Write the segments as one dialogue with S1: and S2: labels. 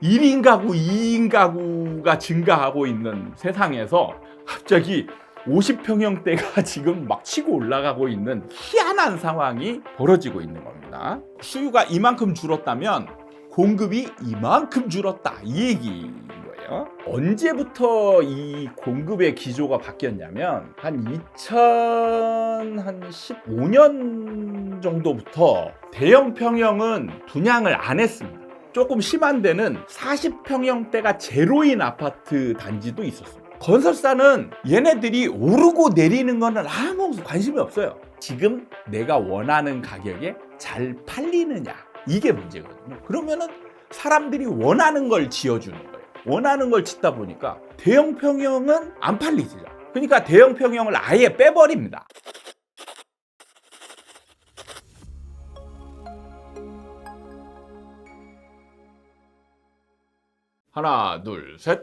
S1: 1인 가구, 2인 가구가 증가하고 있는 세상에서 갑자기 50평형대가 지금 막 치고 올라가고 있는 희한한 상황이 벌어지고 있는 겁니다. 수요가 이만큼 줄었다면 공급이 이만큼 줄었다, 이 얘기인 거예요. 언제부터 이 공급의 기조가 바뀌었냐면 한 2015년 정도부터 대형 평형은 분양을 안 했습니다. 조금 심한 데는 40평형대가 제로인 아파트 단지도 있었습니다. 건설사는 얘네들이 오르고 내리는 거는 아무 관심이 없어요. 지금 내가 원하는 가격에 잘 팔리느냐, 이게 문제거든요. 그러면은 사람들이 원하는 걸 지어주는 거예요. 원하는 걸 짓다 보니까 대형 평형은 안 팔리죠. 그러니까 대형 평형을 아예 빼버립니다. 하나, 둘, 셋.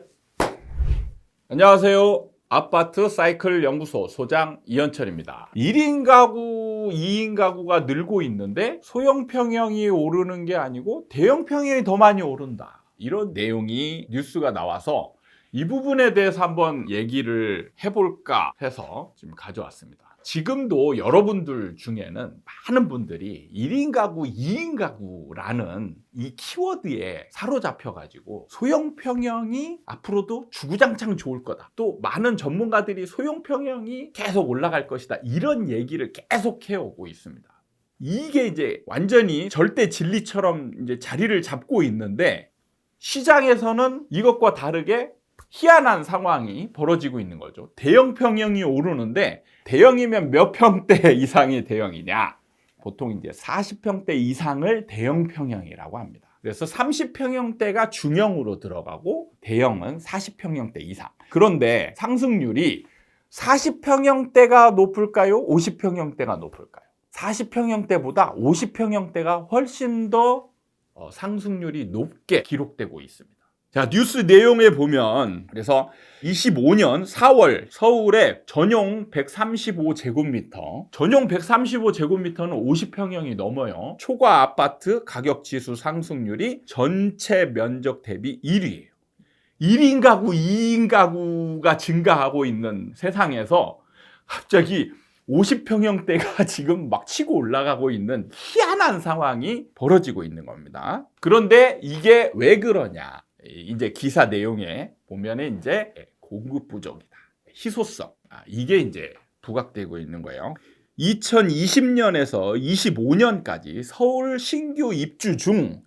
S1: 안녕하세요. 아파트 사이클 연구소 소장 이현철입니다. 1인 가구, 2인 가구가 늘고 있는데 소형 평형이 오르는 게 아니고 대형 평형이 더 많이 오른다, 이런 내용이 뉴스가 나와서 이 부분에 대해서 한번 얘기를 해볼까 해서 지금 가져왔습니다. 지금도 여러분들 중에는 많은 분들이 1인 가구, 2인 가구라는 이 키워드에 사로잡혀가지고 소형 평형이 앞으로도 주구장창 좋을 거다, 또 많은 전문가들이 소형 평형이 계속 올라갈 것이다, 이런 얘기를 계속 해오고 있습니다. 이게 이제 완전히 절대 진리처럼 이제 자리를 잡고 있는데 시장에서는 이것과 다르게 희한한 상황이 벌어지고 있는 거죠. 대형 평형이 오르는데 대형이면 몇 평대 이상이 대형이냐? 보통 이제 40평대 이상을 대형 평형이라고 합니다. 그래서 30평형대가 중형으로 들어가고 대형은 40평형대 이상. 그런데 상승률이 40평형대가 높을까요? 50평형대가 높을까요? 40평형대보다 50평형대가 훨씬 더 상승률이 높게 기록되고 있습니다. 자, 뉴스 내용에 보면 그래서 25년 4월 서울의 전용 135제곱미터, 전용 135제곱미터는 50평형이 넘어요. 초과 아파트 가격 지수 상승률이 전체 면적 대비 1위예요. 1인 가구, 2인 가구가 증가하고 있는 세상에서 갑자기 50평형대가 지금 막 치고 올라가고 있는 희한한 상황이 벌어지고 있는 겁니다. 그런데 이게 왜 그러냐? 이제 기사 내용에 보면은 이제 공급 부족이다, 희소성, 이게 이제 부각되고 있는 거예요. 2020년에서 25년까지 서울 신규 입주 중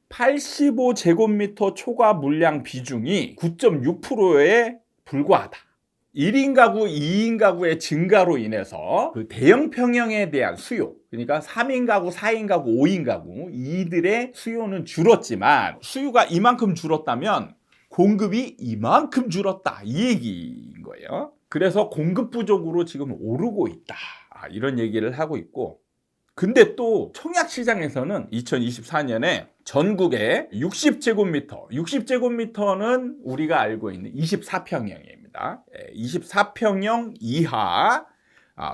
S1: 85제곱미터 초과 물량 비중이 9.6%에 불과하다. 1인 가구, 2인 가구의 증가로 인해서 그 대형 평형에 대한 수요, 그러니까 3인 가구, 4인 가구, 5인 가구, 이들의 수요는 줄었지만 수요가 이만큼 줄었다면 공급이 이만큼 줄었다, 이 얘기인 거예요. 그래서 공급 부족으로 지금 오르고 있다, 이런 얘기를 하고 있고, 근데 또 청약 시장에서는 2024년에 전국에 60제곱미터는 우리가 알고 있는 24평형입니다. 24평형 이하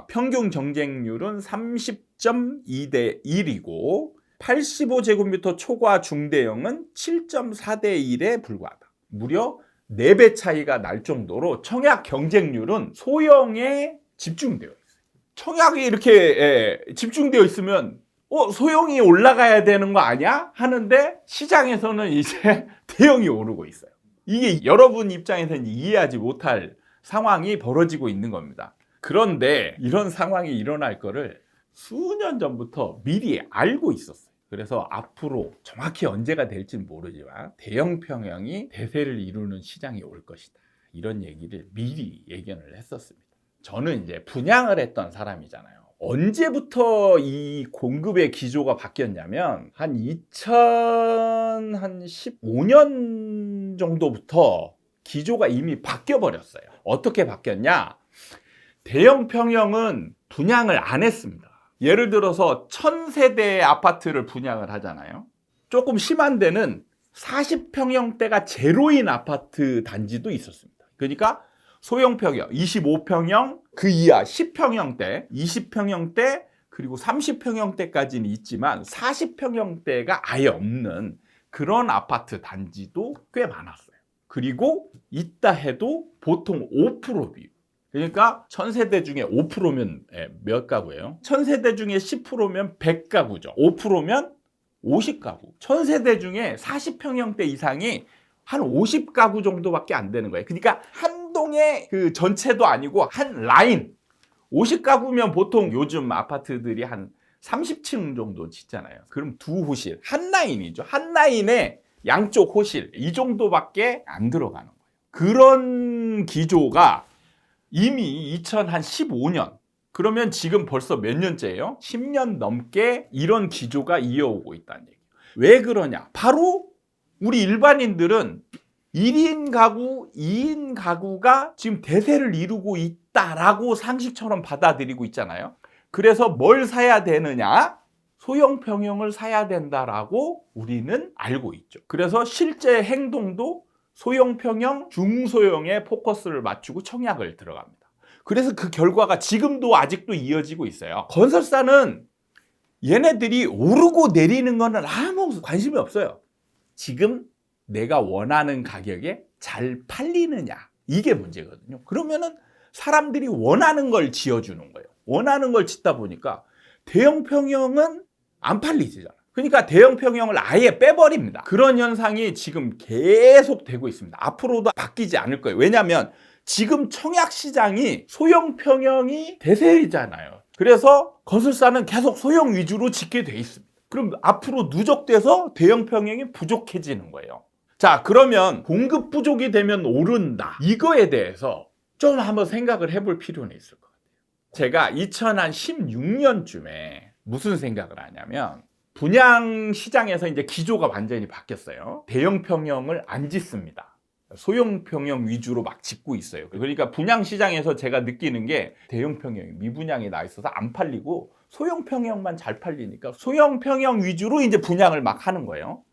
S1: 평균 경쟁률은 30.2대 1이고 85제곱미터 초과 중대형은 7.4대 1에 불과하다. 무려 4배 차이가 날 정도로 청약 경쟁률은 소형에 집중되어 있어요. 청약이 이렇게 집중되어 있으면 소형이 올라가야 되는 거 아니야? 하는데 시장에서는 이제 대형이 오르고 있어요. 이게 여러분 입장에서는 이해하지 못할 상황이 벌어지고 있는 겁니다. 그런데 이런 상황이 일어날 거를 수년 전부터 미리 알고 있었어요. 그래서 앞으로 정확히 언제가 될지는 모르지만 대형 평형이 대세를 이루는 시장이 올 것이다, 이런 얘기를 미리 예견을 했었습니다. 저는 이제 분양을 했던 사람이잖아요. 언제부터 이 공급의 기조가 바뀌었냐면 한 2015년 정도부터 기조가 이미 바뀌어 버렸어요. 어떻게 바뀌었냐? 대형 평형은 분양을 안 했습니다. 예를 들어서 1000세대의 아파트를 분양을 하잖아요. 조금 심한 데는 40평형대가 제로인 아파트 단지도 있었습니다. 그러니까 소형평형, 25평형, 그 이하 10평형대, 20평형대, 그리고 30평형대까지는 있지만 40평형대가 아예 없는 그런 아파트 단지도 꽤 많았어요. 그리고 있다 해도 보통 5% 비율. 그러니까 1000세대 중에 5%면 몇 가구예요? 1000세대 중에 10%면 100가구죠. 5%면 50가구. 1000세대 중에 40평형대 이상이 한 50가구 정도밖에 안 되는 거예요. 그러니까 한 동의 그 전체도 아니고 한 라인. 50가구면 보통 요즘 아파트들이 한 30층 정도 짓잖아요. 그럼 두 호실, 한 라인이죠. 한 라인에 양쪽 호실 이 정도밖에 안 들어가는 거예요. 그런 기조가 이미 2015년, 그러면 지금 벌써 몇 년째예요? 10년 넘게 이런 기조가 이어오고 있다는 얘기예요. 왜 그러냐? 바로 우리 일반인들은 1인 가구, 2인 가구가 지금 대세를 이루고 있다라고 상식처럼 받아들이고 있잖아요. 그래서 뭘 사야 되느냐? 소형 평형을 사야 된다라고 우리는 알고 있죠. 그래서 실제 행동도 소형 평형, 중소형에 포커스를 맞추고 청약을 들어갑니다. 그래서 그 결과가 지금도 아직도 이어지고 있어요. 건설사는 얘네들이 오르고 내리는 거는 아무 관심이 없어요. 지금 내가 원하는 가격에 잘 팔리느냐, 이게 문제거든요. 그러면은 사람들이 원하는 걸 지어주는 거예요. 원하는 걸 짓다 보니까 대형 평형은 안 팔리잖아요. 그러니까 대형 평형을 아예 빼버립니다. 그런 현상이 지금 계속 되고 있습니다. 앞으로도 바뀌지 않을 거예요. 왜냐하면 지금 청약 시장이 소형 평형이 대세잖아요. 그래서 건설사는 계속 소형 위주로 짓게 돼 있습니다. 그럼 앞으로 누적돼서 대형 평형이 부족해지는 거예요. 자, 그러면 공급 부족이 되면 오른다. 이거에 대해서 좀 한번 생각을 해볼 필요는 있을 것 같아요. 제가 2016년쯤에 무슨 생각을 하냐면, 분양 시장에서 이제 기조가 완전히 바뀌었어요. 대형 평형을 안 짓습니다. 소형 평형 위주로 막 짓고 있어요. 그러니까 분양 시장에서 제가 느끼는 게 대형 평형이 미분양이 나 있어서 안 팔리고 소형 평형만 잘 팔리니까 소형 평형 위주로 이제 분양을 막 하는 거예요.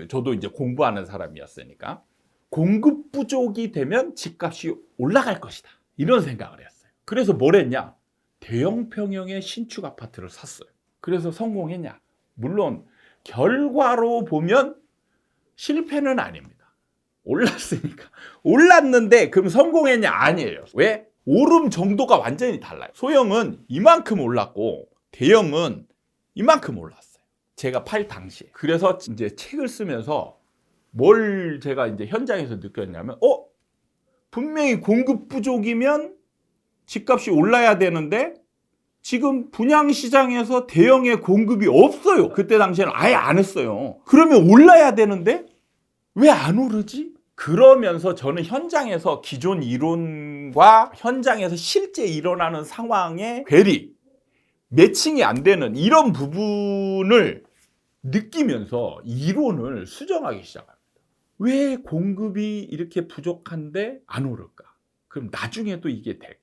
S1: 저도 이제 공부하는 사람이었으니까 공급 부족이 되면 집값이 올라갈 것이다, 이런 생각을 했어요. 그래서 뭘 했냐? 대형 평형의 신축 아파트를 샀어요. 그래서 성공했냐? 물론 결과로 보면 실패는 아닙니다. 올랐으니까. 올랐는데 그럼 성공했냐? 아니에요. 왜? 오름 정도가 완전히 달라요. 소형은 이만큼 올랐고 대형은 이만큼 올랐어요. 제가 팔 당시에. 그래서 이제 책을 쓰면서 뭘 제가 이제 현장에서 느꼈냐면, 분명히 공급 부족이면 집값이 올라야 되는데 지금 분양시장에서 대형의 공급이 없어요. 그때 당시에는 아예 안 했어요. 그러면 올라야 되는데 왜 안 오르지? 그러면서 저는 현장에서 기존 이론과 현장에서 실제 일어나는 상황의 괴리, 매칭이 안 되는 이런 부분을 느끼면서 이론을 수정하기 시작합니다. 왜 공급이 이렇게 부족한데 안 오를까? 그럼 나중에도 이게 될까?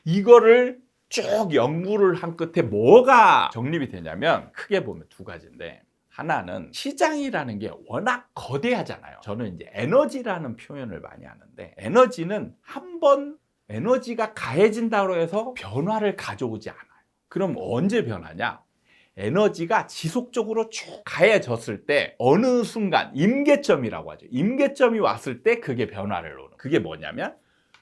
S1: 이거를 쭉 연구를 한 끝에 뭐가 정립이 되냐면, 크게 보면 두 가지인데, 하나는 시장이라는 게 워낙 거대하잖아요. 저는 이제 에너지라는 표현을 많이 하는데, 에너지는 한번 에너지가 가해진다고 해서 변화를 가져오지 않아요. 그럼 언제 변하냐? 에너지가 지속적으로 쭉 가해졌을 때 어느 순간 임계점이라고 하죠. 임계점이 왔을 때 그게 변화를 오는. 그게 뭐냐면,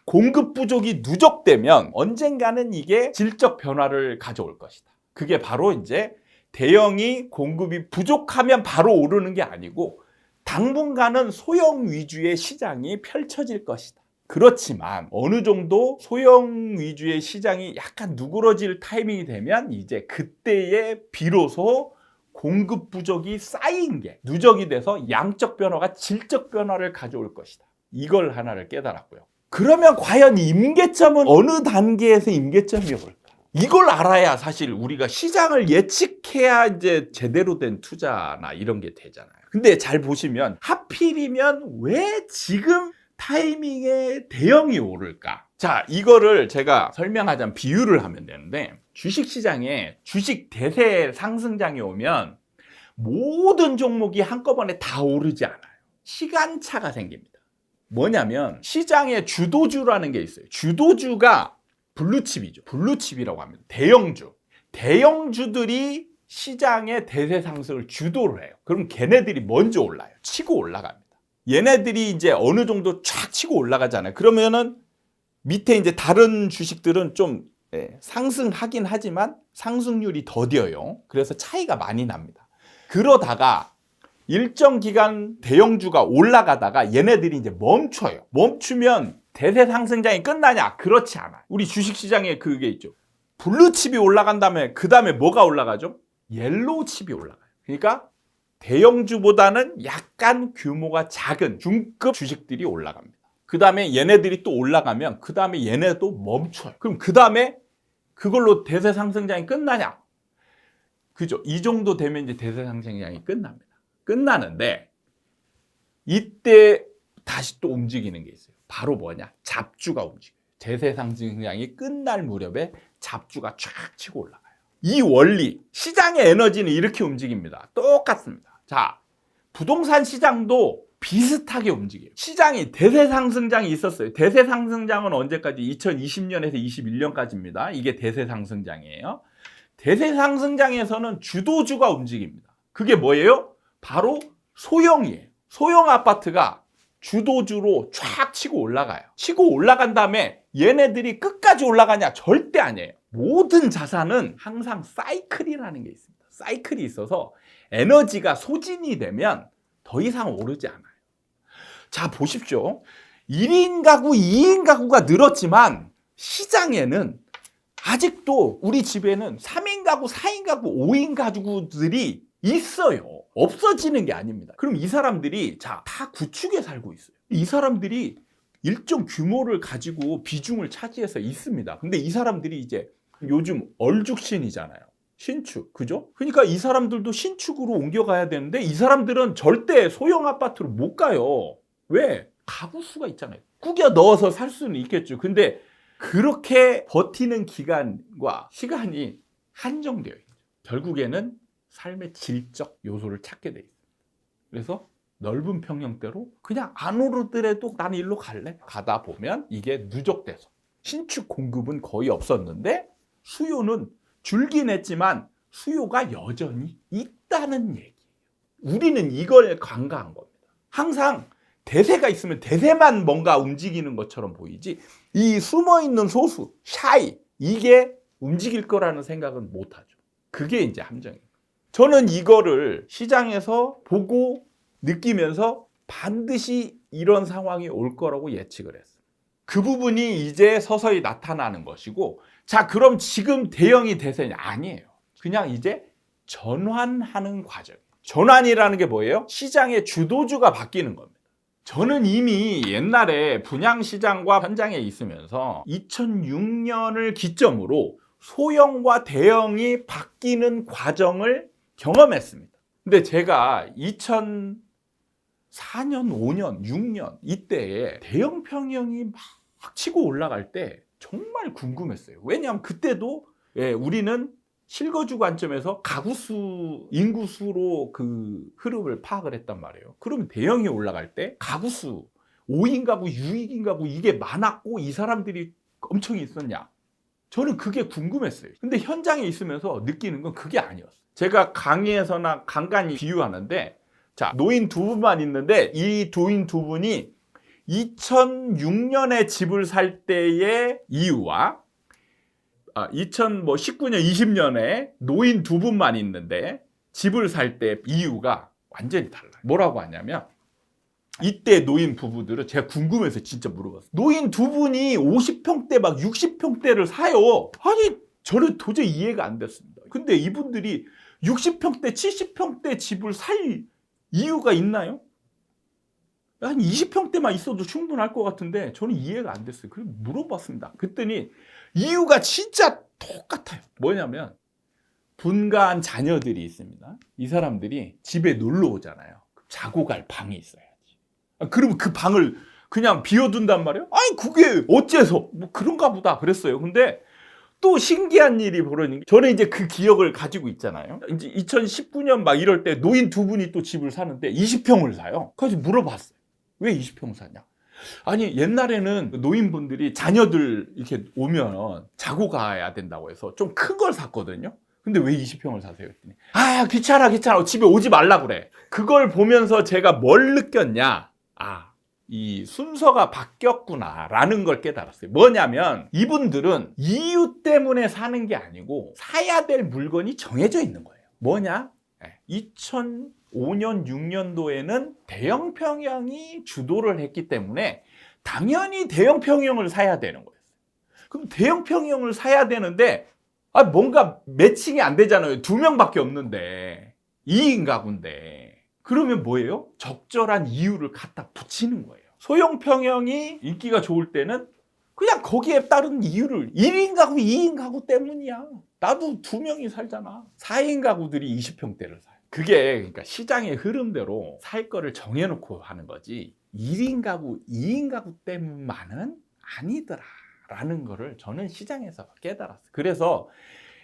S1: 공급 부족이 누적되면 언젠가는 이게 질적 변화를 가져올 것이다. 그게 바로 이제 대형이 공급이 부족하면 바로 오르는 게 아니고 당분간은 소형 위주의 시장이 펼쳐질 것이다. 그렇지만 어느 정도 소형 위주의 시장이 약간 누그러질 타이밍이 되면 이제 그때에 비로소 공급 부족이 쌓인 게 누적이 돼서 양적 변화가 질적 변화를 가져올 것이다. 이걸 하나를 깨달았고요. 그러면 과연 임계점은 어느 단계에서 임계점이 올까? 이걸 알아야 사실 우리가 시장을 예측해야 이제 제대로 된 투자나 이런 게 되잖아요. 근데 잘 보시면 하필이면 왜 지금 타이밍에 대형이 오를까? 자, 이거를 제가 설명하자면 비유를 하면 되는데, 주식시장에 주식 대세 상승장이 오면 모든 종목이 한꺼번에 다 오르지 않아요. 시간차가 생깁니다. 뭐냐면 시장에 주도주라는 게 있어요. 주도주가 블루칩이죠. 블루칩이라고 합니다. 대형주. 대형주들이 시장의 대세 상승을 주도를 해요. 그럼 걔네들이 먼저 올라요. 치고 올라갑니다. 얘네들이 이제 어느 정도 쫙 치고 올라가잖아요. 그러면은 밑에 이제 다른 주식들은 좀 상승하긴 하지만 상승률이 더뎌요. 그래서 차이가 많이 납니다. 그러다가 일정 기간 대형주가 올라가다가 얘네들이 이제 멈춰요. 멈추면 대세 상승장이 끝나냐? 그렇지 않아요. 우리 주식시장에 그게 있죠. 블루칩이 올라간 다음에 그 다음에 뭐가 올라가죠? 옐로우칩이 올라가요. 그러니까 대형주보다는 약간 규모가 작은 중급 주식들이 올라갑니다. 그 다음에 얘네들이 또 올라가면 그 다음에 얘네도 멈춰요. 그럼 그 다음에 그걸로 대세 상승장이 끝나냐? 그죠? 이 정도 되면 이제 대세 상승장이 끝납니다. 끝나는데 이때 다시 또 움직이는 게 있어요. 바로 뭐냐? 잡주가 움직여요. 대세 상승장이 끝날 무렵에 잡주가 쫙 치고 올라가요. 이 원리, 시장의 에너지는 이렇게 움직입니다. 똑같습니다. 자, 부동산 시장도 비슷하게 움직여요. 시장이 대세 상승장이 있었어요. 대세 상승장은 언제까지? 2020년에서 21년까지입니다. 이게 대세 상승장이에요. 대세 상승장에서는 주도주가 움직입니다. 그게 뭐예요? 바로 소형이에요. 소형 아파트가 주도주로 쫙 치고 올라가요. 치고 올라간 다음에 얘네들이 끝까지 올라가냐? 절대 아니에요. 모든 자산은 항상 사이클이라는 게 있습니다. 사이클이 있어서 에너지가 소진이 되면 더 이상 오르지 않아요. 자, 보십시오. 1인 가구, 2인 가구가 늘었지만 시장에는 아직도 우리 집에는 3인 가구, 4인 가구, 5인 가구들이 있어요. 없어지는 게 아닙니다. 그럼 이 사람들이 다 구축에 살고 있어요. 이 사람들이 일정 규모를 가지고 비중을 차지해서 있습니다. 근데 이 사람들이 이제 요즘 얼죽신이잖아요. 신축, 그죠? 그러니까 이 사람들도 신축으로 옮겨가야 되는데 이 사람들은 절대 소형 아파트로 못 가요. 왜? 가구 수가 있잖아요. 꾸겨 넣어서 살 수는 있겠죠. 근데 그렇게 버티는 기간과 시간이 한정되어 있죠. 결국에는 삶의 질적 요소를 찾게 돼 있어요. 그래서 넓은 평형대로 그냥 안 오르더라도 난 일로 갈래. 가다 보면 이게 누적돼서 신축 공급은 거의 없었는데 수요는 줄긴 했지만 수요가 여전히 있다는 얘기예요. 우리는 이걸 간과한 겁니다. 항상 대세가 있으면 대세만 뭔가 움직이는 것처럼 보이지 이 숨어있는 소수, 샤이 이게 움직일 거라는 생각은 못하죠. 그게 이제 함정이에요. 저는 이거를 시장에서 보고 느끼면서 반드시 이런 상황이 올 거라고 예측을 했어요. 그 부분이 이제 서서히 나타나는 것이고 자 그럼 지금 대형이 대세냐? 아니에요. 그냥 이제 전환하는 과정. 전환이라는 게 뭐예요? 시장의 주도주가 바뀌는 겁니다. 저는 이미 옛날에 분양시장과 현장에 있으면서 2006년을 기점으로 소형과 대형이 바뀌는 과정을 경험했습니다. 근데 제가 2004년, 5년, 6년 이때에 대형 평형이 막 치고 올라갈 때 정말 궁금했어요. 왜냐하면 그때도 우리는 실거주 관점에서 가구수, 인구수로 그 흐름을 파악을 했단 말이에요. 그러면 대형이 올라갈 때 가구수, 5인 가구, 6인 가구 이게 많았고 이 사람들이 엄청 있었냐? 저는 그게 궁금했어요. 근데 현장에 있으면서 느끼는 건 그게 아니었어요. 제가 강의에서나 간간히 비유하는데 자 노인 두 분만 있는데 이 노인 두 분이 2006년에 집을 살 때의 이유와 2019년, 20년에 노인 두 분만 있는데 집을 살 때 이유가 완전히 달라요. 뭐라고 하냐면 이때 노인 부부들은 제가 궁금해서 진짜 물어봤어요. 노인 두 분이 50평대 막 60평대를 사요. 아니 저는 도저히 이해가 안 됐습니다. 근데 이분들이 60평대, 70평대 집을 살 이유가 있나요? 한 20평대만 있어도 충분할 것 같은데 저는 이해가 안 됐어요. 그래서 물어봤습니다. 그랬더니 이유가 진짜 똑같아요. 뭐냐면 분가한 자녀들이 있습니다. 이 사람들이 집에 놀러 오잖아요. 자고 갈 방이 있어야지. 그러면 그 방을 그냥 비워둔단 말이에요? 아니 그게 어째서 뭐 그런가 보다 그랬어요. 근데 또 신기한 일이 벌어진 게 저는 이제 그 기억을 가지고 있잖아요. 이제 2019년 막 이럴 때 노인 두 분이 또 집을 사는데 20평을 사요. 그래서 물어봤어요. 왜 20평 사냐? 아니 옛날에는 노인분들이 자녀들 이렇게 오면 자고 가야 된다고 해서 좀 큰 걸 샀거든요. 근데 왜 20평을 사세요? 했더니 아 귀찮아 집에 오지 말라 그래. 그걸 보면서 제가 뭘 느꼈냐? 이 순서가 바뀌었구나라는 걸 깨달았어요. 뭐냐면 이분들은 이유 때문에 사는 게 아니고 사야 될 물건이 정해져 있는 거예요. 뭐냐? 2005년, 6년도에는 대형 평형이 주도를 했기 때문에 당연히 대형 평형을 사야 되는 거였어요. 그럼 대형 평형을 사야 되는데 뭔가 매칭이 안 되잖아요. 2명밖에 없는데 2인 가구인데 그러면 뭐예요? 적절한 이유를 갖다 붙이는 거예요. 소형 평형이 인기가 좋을 때는 그냥 거기에 따른 이유를 1인 가구, 2인 가구 때문이야. 나도 2명이 살잖아. 4인 가구들이 20평대를 사요. 그게 그러니까 시장의 흐름대로 살 거를 정해놓고 하는 거지 1인 가구, 2인 가구 때문만은 아니더라라는 거를 저는 시장에서 깨달았어요. 그래서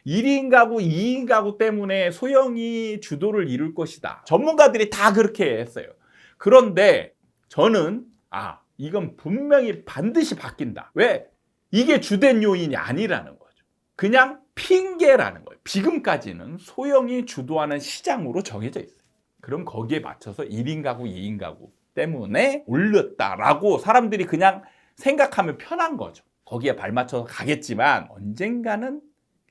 S1: 1인 가구, 2인 가구 때문에 소형이 주도를 이룰 것이다. 전문가들이 다 그렇게 했어요. 그런데 저는 이건 분명히 반드시 바뀐다. 왜? 이게 주된 요인이 아니라는 거죠. 그냥 핑계라는 거예요. 지금까지는 소형이 주도하는 시장으로 정해져 있어요. 그럼 거기에 맞춰서 1인 가구, 2인 가구 때문에 올렸다라고 사람들이 그냥 생각하면 편한 거죠. 거기에 발맞춰서 가겠지만 언젠가는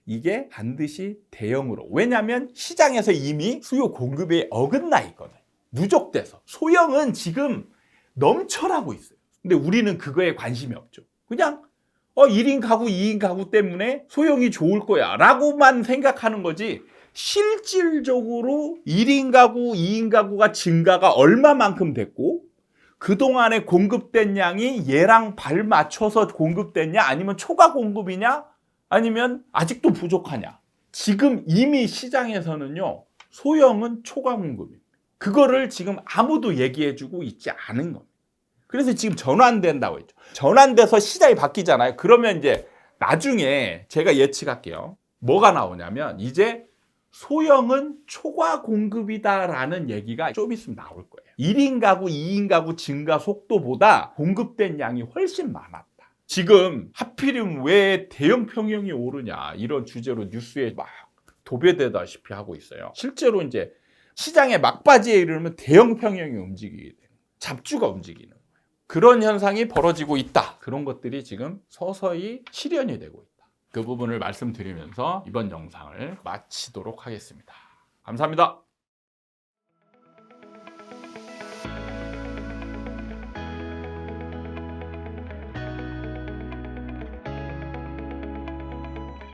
S1: 이게 반드시 대형으로. 왜냐하면 시장에서 이미 수요 공급에 어긋나 있거든요. 누적돼서. 소형은 지금 넘쳐나고 있어요. 근데 우리는 그거에 관심이 없죠. 그냥 1인 가구, 2인 가구 때문에 소형이 좋을 거야 라고만 생각하는 거지 실질적으로 1인 가구, 2인 가구가 증가가 얼마만큼 됐고 그동안에 공급된 양이 얘랑 발맞춰서 공급됐냐 아니면 초과 공급이냐 아니면 아직도 부족하냐. 지금 이미 시장에서는요 소형은 초과 공급입니다. 그거를 지금 아무도 얘기해주고 있지 않은 겁니다. 그래서 지금 전환된다고 했죠. 전환돼서 시장이 바뀌잖아요. 그러면 이제 나중에 제가 예측할게요. 뭐가 나오냐면 이제 소형은 초과 공급이다라는 얘기가 좀 있으면 나올 거예요. 1인 가구, 2인 가구 증가 속도보다 공급된 양이 훨씬 많았다. 지금 하필이면 왜 대형 평형이 오르냐 이런 주제로 뉴스에 막 도배되다시피 하고 있어요. 실제로 이제 시장의 막바지에 이르면 대형 평형이 움직이게 돼요. 잡주가 움직이는 거예요. 그런 현상이 벌어지고 있다. 그런 것들이 지금 서서히 실현이 되고 있다. 그 부분을 말씀드리면서 이번 영상을 마치도록 하겠습니다. 감사합니다.